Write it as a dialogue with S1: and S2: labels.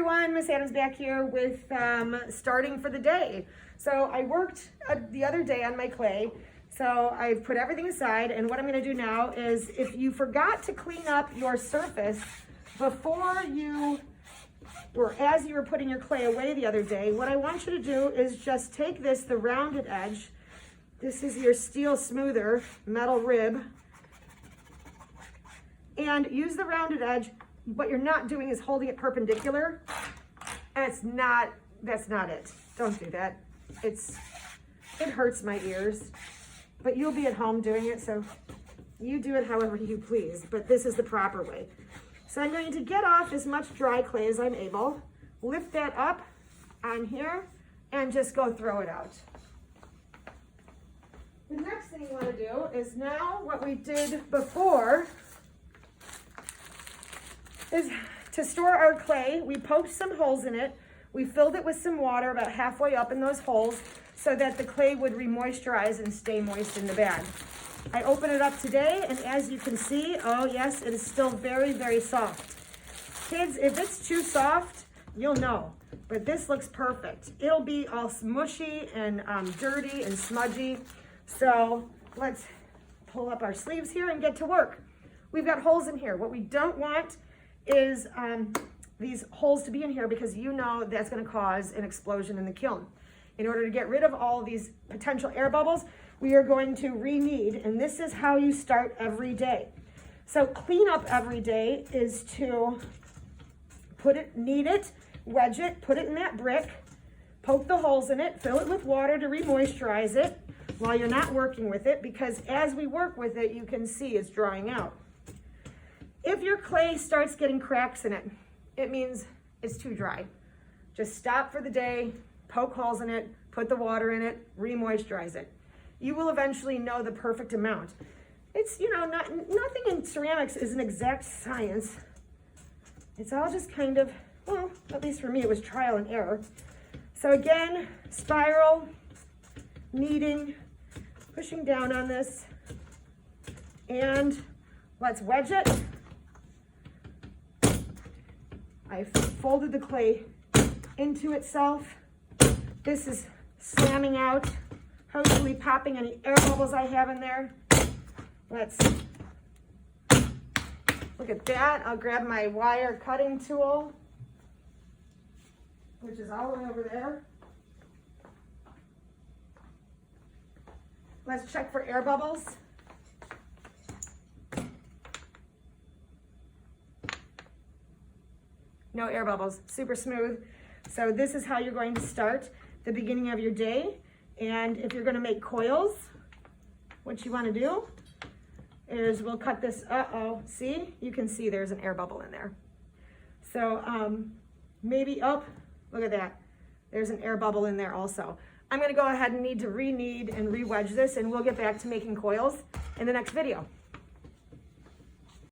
S1: everyone, Miss Adams back here with starting for the day. So I worked the other day on my clay, so I've put everything aside, and what I'm going to do now is, if you forgot to clean up your surface before you, or as you were putting your clay away the other day, what I want you to do is just take this, the rounded edge, this is your steel smoother, metal rib, and use the rounded edge. What you're not doing is holding it perpendicular. That's not it. Don't do that. It hurts my ears, but you'll be at home doing it, so you do it however you please, but this is the proper way. So I'm going to get off as much dry clay as I'm able, lift that up on here, and just go throw it out. The next thing you want to do is, now what we did before is to store our clay. We poked some holes in it. We filled it with some water about halfway up in those holes so that the clay would re-moisturize and stay moist in the bag. I open it up today, and as you can see, oh yes, it is still very, very soft. Kids, if it's too soft, you'll know, but this looks perfect. It'll be all mushy and dirty and smudgy. So let's pull up our sleeves here and get to work. We've got holes in here. What we don't want is these holes to be in here, because you know that's going to cause an explosion in the kiln. In order to get rid of all these potential air bubbles, we are going to re-knead, and this is how you start every day. So clean up every day is to knead it, wedge it, put it in that brick, poke the holes in it, fill it with water to re-moisturize it while you're not working with it, because as we work with it, you can see it's drying out. If your clay starts getting cracks in it, it means it's too dry. Just stop for the day, poke holes in it, put the water in it, re-moisturize it. You will eventually know the perfect amount. It's, nothing in ceramics is an exact science. It's all just kind of, well, at least for me, it was trial and error. So again, spiral, kneading, pushing down on this, and let's wedge it. I folded the clay into itself. This is slamming out, hopefully popping any air bubbles I have in there. Let's look at that. I'll grab my wire cutting tool, which is all the way over there. Let's check for air bubbles. No air bubbles, super smooth. So this is how you're going to start the beginning of your day. And if you're gonna make coils, what you wanna do is we'll cut this, see? You can see there's an air bubble in there. So maybe, look at that. There's an air bubble in there also. I'm gonna go ahead and need to re-knead and re-wedge this, and we'll get back to making coils in the next video.